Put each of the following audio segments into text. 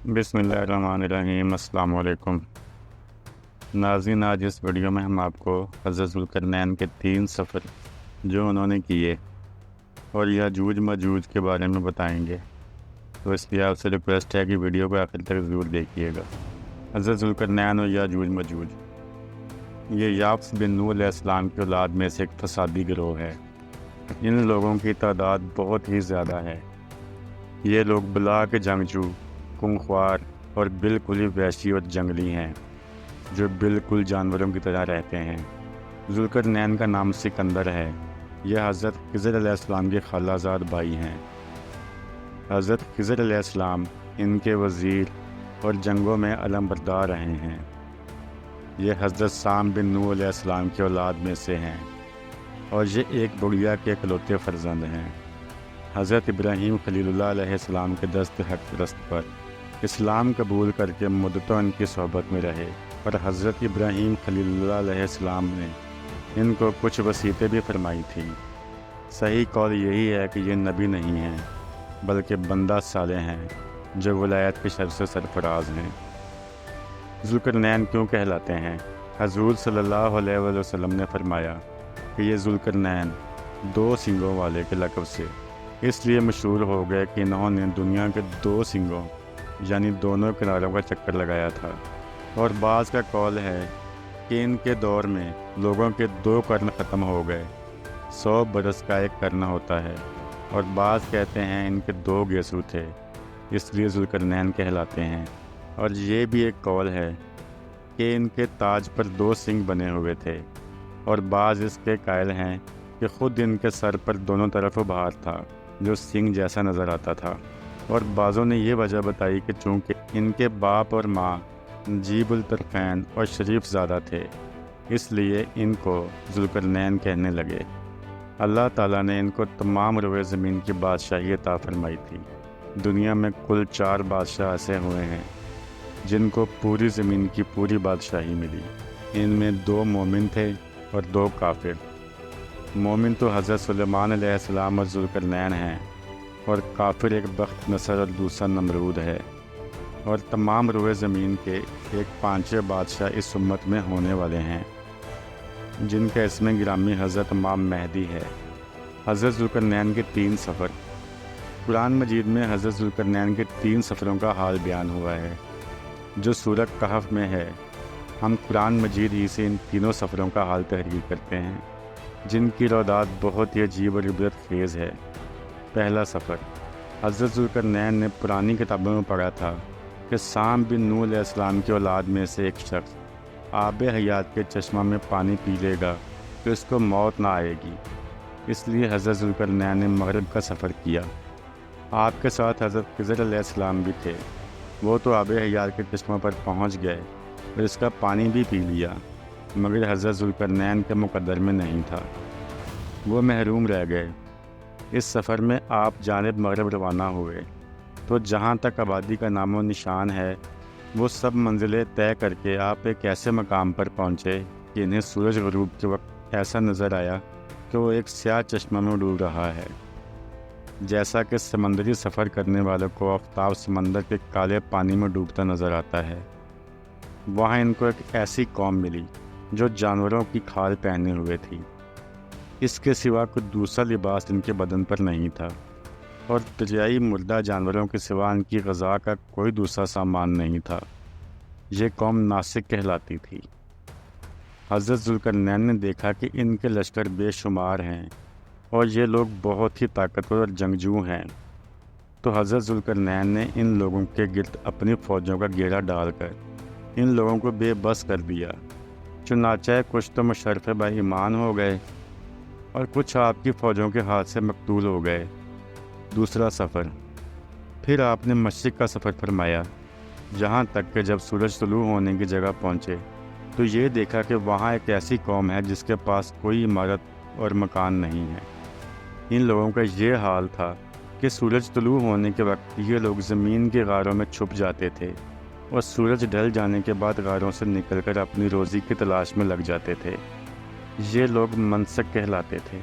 بسم اللہ الرحمن الرحیم۔ السلام علیکم ناظرین، آج اس ویڈیو میں ہم آپ کو حضرت ذوالقرنین کے 3 سفر جو انہوں نے کیے اور یاجوج ماجوج کے بارے میں بتائیں گے، تو اس لیے آپ سے ریکویسٹ ہے کہ ویڈیو کو آخر تک ضرور دیکھیے گا۔ حضرت ذوالقرنین اور یاجوج ماجوج یہ یافس بن نوح علیہ السلام کی اولاد میں سے ایک فسادی گروہ ہے۔ ان لوگوں کی تعداد بہت ہی زیادہ ہے۔ یہ لوگ بلا کے جنگجو، خونخوار اور بالکل ہی وحشی اور جنگلی ہیں، جو بالکل جانوروں کی طرح رہتے ہیں۔ ذوالقرنین کا نام سکندر ہے۔ یہ حضرت خضر علیہ السلام کے خالہ زاد بھائی ہیں۔ حضرت خضر علیہ السلام ان کے وزیر اور جنگوں میں علم بردار رہے ہیں۔ یہ حضرت سام بن نوح علیہ السلام کی اولاد میں سے ہیں اور یہ ایک بڑیا کے اکلوتے فرزند ہیں۔ حضرت ابراہیم خلیل اللہ علیہ السلام کے دست حق پرست پر اسلام قبول کر کے مدتوں ان کی صحبت میں رہے، اور حضرت ابراہیم خلیل اللہ علیہ السلام نے ان کو کچھ وصیتیں بھی فرمائی تھیں۔ صحیح قول یہی ہے کہ یہ نبی نہیں ہیں بلکہ بندہ صالح ہیں جو ولایت کے شرف سے سرفراز ہیں۔ ذوالقرنین کیوں کہلاتے ہیں؟ حضور صلی اللہ علیہ وآلہ وسلم نے فرمایا کہ یہ ذوالقرنین 2 سنگوں والے کے لقب سے اس لیے مشہور ہو گئے کہ انہوں نے دنیا کے 2 سنگوں یعنی دونوں کناروں کا چکر لگایا تھا، اور بعض کا قول ہے کہ ان کے دور میں لوگوں کے 2 قرن ختم ہو گئے۔ 100 برس کا ایک قرن ہوتا ہے، اور بعض کہتے ہیں ان کے 2 گیسو تھے، اس لیے ذوالقرنین کہلاتے ہیں۔ اور یہ بھی ایک قول ہے کہ ان کے تاج پر 2 سنگ بنے ہوئے تھے، اور بعض اس کے قائل ہیں کہ خود ان کے سر پر دونوں طرف بھار تھا جو سنگ جیسا نظر آتا تھا، اور بعضوں نے یہ وجہ بتائی کہ چونکہ ان کے باپ اور ماں جیب الطرفین اور شریف زادہ تھے، اس لیے ان کو ذوالقرنین کہنے لگے۔ اللہ تعالیٰ نے ان کو تمام روئے زمین کی بادشاہی عطا فرمائی تھی۔ دنیا میں کل 4 بادشاہ ایسے ہوئے ہیں جن کو پوری زمین کی پوری بادشاہی ملی۔ ان میں 2 مومن تھے اور 2 کافر۔ مومن تو حضرت سلیمان علیہ السلام اور ذوالقرنین ہیں، اور کافر ایک بخت نصر اور دوسرا نمرود ہے۔ اور تمام روئے زمین کے ایک 5 بادشاہ اس امت میں ہونے والے ہیں جن کا اسم گرامی حضرت امام مہدی ہے۔ حضرت ذوالقرنین کے 3 سفر۔ قرآن مجید میں حضرت ذوالقرنین کے 3 سفروں کا حال بیان ہوا ہے جو سورہ کہف میں ہے۔ ہم قرآن مجید ہی سے ان تینوں سفروں کا حال تحریر کرتے ہیں جن کی روایات بہت ہی عجیب اور عبرت خیز ہے۔ پہلا سفر۔ حضرت ذوالقرنین نے پرانی کتابوں میں پڑھا تھا کہ سام بن نوح علیہ السلام کی اولاد میں سے ایک شخص آب حیات کے چشمہ میں پانی پی لے گا تو اس کو موت نہ آئے گی۔ اس لیے حضرت ذوالقرنین نے مغرب کا سفر کیا۔ آپ کے ساتھ حضرت خضر علیہ السلام بھی تھے۔ وہ تو آب حیات کے چشمہ پر پہنچ گئے اور اس کا پانی بھی پی لیا، مگر حضرت ذوالقرنین کے مقدر میں نہیں تھا، وہ محروم رہ گئے۔ اس سفر میں آپ جانب مغرب روانہ ہوئے تو جہاں تک آبادی کا نام و نشان ہے وہ سب منزلیں طے کر کے آپ ایک ایسے مقام پر پہنچے کہ انہیں سورج غروب کے وقت ایسا نظر آیا کہ وہ ایک سیاہ چشمہ میں ڈوب رہا ہے، جیسا کہ سمندری سفر کرنے والوں کو آفتاب سمندر کے کالے پانی میں ڈوبتا نظر آتا ہے۔ وہاں ان کو ایک ایسی قوم ملی جو جانوروں کی کھال پہنے ہوئے تھی، اس کے سوا کوئی دوسرا لباس ان کے بدن پر نہیں تھا، اور دریائی مردہ جانوروں کے سوا ان کی غذا کا کوئی دوسرا سامان نہیں تھا۔ یہ قوم ناسک کہلاتی تھی۔ حضرت ذوالقرنین نے دیکھا کہ ان کے لشکر بے شمار ہیں اور یہ لوگ بہت ہی طاقتور اور جنگجو ہیں، تو حضرت ذوالقرنین نے ان لوگوں کے گرد اپنی فوجوں کا گھیرا ڈال کر ان لوگوں کو بے بس کر دیا۔ چنانچہ کچھ تو مشرف با ایمان ہو گئے اور کچھ آپ کی فوجوں کے ہاتھ سے مقتول ہو گئے۔ دوسرا سفر۔ پھر آپ نے مشرق کا سفر فرمایا، جہاں تک کہ جب سورج طلوع ہونے کی جگہ پہنچے تو یہ دیکھا کہ وہاں ایک ایسی قوم ہے جس کے پاس کوئی عمارت اور مکان نہیں ہے۔ ان لوگوں کا یہ حال تھا کہ سورج طلوع ہونے کے وقت یہ لوگ زمین کے غاروں میں چھپ جاتے تھے اور سورج ڈھل جانے کے بعد غاروں سے نکل کر اپنی روزی کی تلاش میں لگ جاتے تھے۔ یہ لوگ منسک کہلاتے تھے۔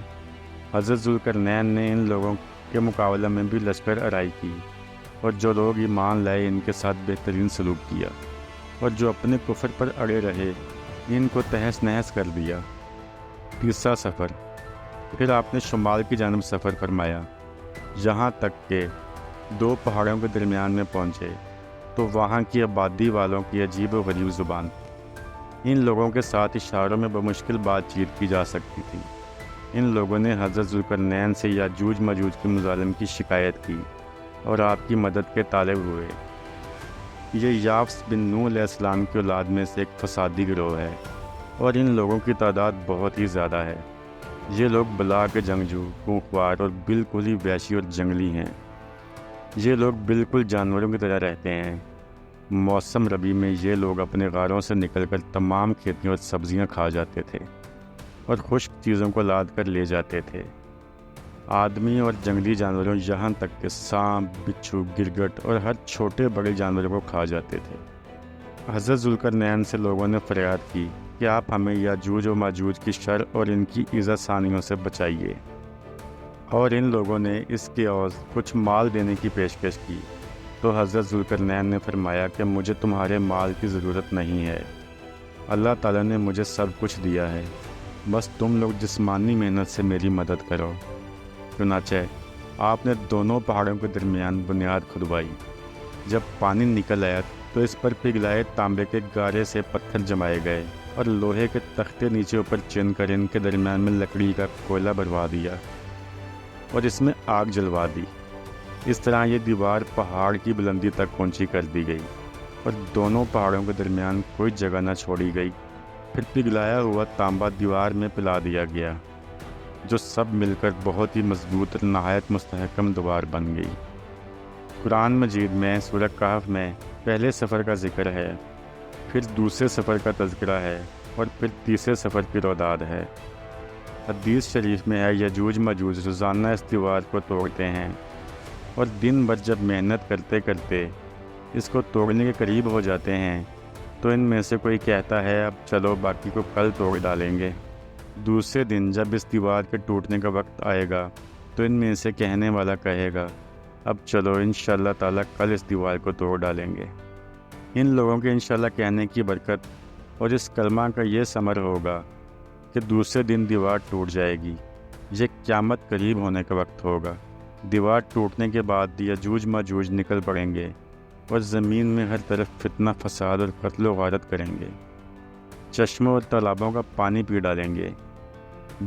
حضرت ذوالقرنین نے ان لوگوں کے مقابلہ میں بھی لشکر آرائی کی اور جو لوگ ایمان لائے ان کے ساتھ بہترین سلوک کیا، اور جو اپنے کفر پر اڑے رہے ان کو تہس نہس کر دیا۔ تیسرا سفر، پھر آپ نے شمال کی جانب سفر فرمایا، یہاں تک کہ 2 پہاڑوں کے درمیان میں پہنچے تو وہاں کی آبادی والوں کی عجیب و غریب زبان، ان لوگوں کے ساتھ اشاروں میں بمشکل بات چیت کی جا سکتی تھی۔ ان لوگوں نے حضرت ذوالقرنین سے یاجوج ماجوج کے مظالم کی شکایت کی اور آپ کی مدد کے طالب ہوئے۔ یہ یافس بن نوح علیہ السلام کی اولاد میں سے ایک فسادی گروہ ہے، اور ان لوگوں کی تعداد بہت ہی زیادہ ہے۔ یہ لوگ بلا کے جنگجو، خونخوار اور بالکل ہی وحشی اور جنگلی ہیں۔ یہ لوگ بالکل جانوروں کی طرح رہتے ہیں۔ موسم ربیع میں یہ لوگ اپنے غاروں سے نکل کر تمام کھیتیاں اور سبزیاں کھا جاتے تھے اور خشک چیزوں کو لاد کر لے جاتے تھے۔ آدمی اور جنگلی جانوروں یہاں تک کہ سانپ، بچھو، گرگٹ اور ہر چھوٹے بڑے جانوروں کو کھا جاتے تھے۔ حضرت ذوالقرنین سے لوگوں نے فریاد کی کہ آپ ہمیں یاجوج و ماجوج کی شر اور ان کی ایذا ثانیوں سے بچائیے، اور ان لوگوں نے اس کے عوض کچھ مال دینے کی پیشکش کی۔ تو حضرت ذوالقرنین نے فرمایا کہ مجھے تمہارے مال کی ضرورت نہیں ہے، اللہ تعالیٰ نے مجھے سب کچھ دیا ہے، بس تم لوگ جسمانی محنت سے میری مدد کرو۔ چنانچہ آپ نے دونوں پہاڑوں کے درمیان بنیاد کھدوائی۔ جب پانی نکل آیا تو اس پر پگھلائے تانبے کے گارے سے پتھر جمائے گئے اور لوہے کے تختے نیچے اوپر چن کر ان کے درمیان میں لکڑی کا کوئلہ بھروا دیا اور اس میں آگ جلوا دی۔ اس طرح یہ دیوار پہاڑ کی بلندی تک اونچی کر دی گئی اور دونوں پہاڑوں کے درمیان کوئی جگہ نہ چھوڑی گئی۔ پھر پگھلایا ہوا تانبا دیوار میں پلا دیا گیا، جو سب مل کر بہت ہی مضبوط اور نہایت مستحکم دیوار بن گئی۔ قرآن مجید میں سورہ کہف میں پہلے سفر کا ذکر ہے، پھر دوسرے سفر کا تذکرہ ہے اور پھر تیسرے سفر کی روداد ہے۔ حدیث شریف میں ہے یاجوج ماجوج روزانہ اس دیوار کو توڑتے ہیں، اور دن بھر جب محنت کرتے کرتے اس کو توڑنے کے قریب ہو جاتے ہیں تو ان میں سے کوئی کہتا ہے اب چلو باقی کو کل توڑ ڈالیں گے۔ دوسرے دن جب اس دیوار کے ٹوٹنے کا وقت آئے گا تو ان میں سے کہنے والا کہے گا اب چلو انشاءاللہ تعالیٰ کل اس دیوار کو توڑ ڈالیں گے۔ ان لوگوں کے انشاءاللہ کہنے کی برکت اور اس کلمہ کا یہ ثمر ہوگا کہ دوسرے دن دیوار ٹوٹ جائے گی۔ یہ قیامت قریب ہونے کا وقت ہوگا۔ دیوار ٹوٹنے کے بعد یاجوج ماجوج نکل پڑیں گے اور زمین میں ہر طرف فتنہ فساد اور قتل و غارت کریں گے، چشموں اور تالابوں کا پانی پی ڈالیں گے،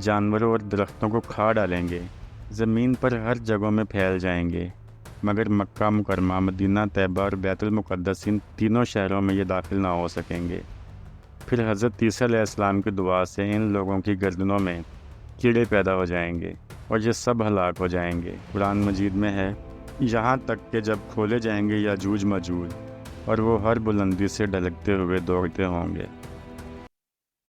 جانوروں اور درختوں کو کھا ڈالیں گے، زمین پر ہر جگہوں میں پھیل جائیں گے، مگر مکہ مکرمہ، مدینہ طیبہ اور بیت المقدس ان تینوں شہروں میں یہ داخل نہ ہو سکیں گے۔ پھر حضرت عیسیٰ علیہ السلام کی دعا سے ان لوگوں کی گردنوں میں کیڑے پیدا ہو جائیں گے اور یہ سب ہلاک ہو جائیں گے۔ قرآن مجید میں ہے یہاں تک کہ جب کھولے جائیں گے یاجوج ماجوج اور وہ ہر بلندی سے ڈھلکتے ہوئے دوڑتے ہوں گے۔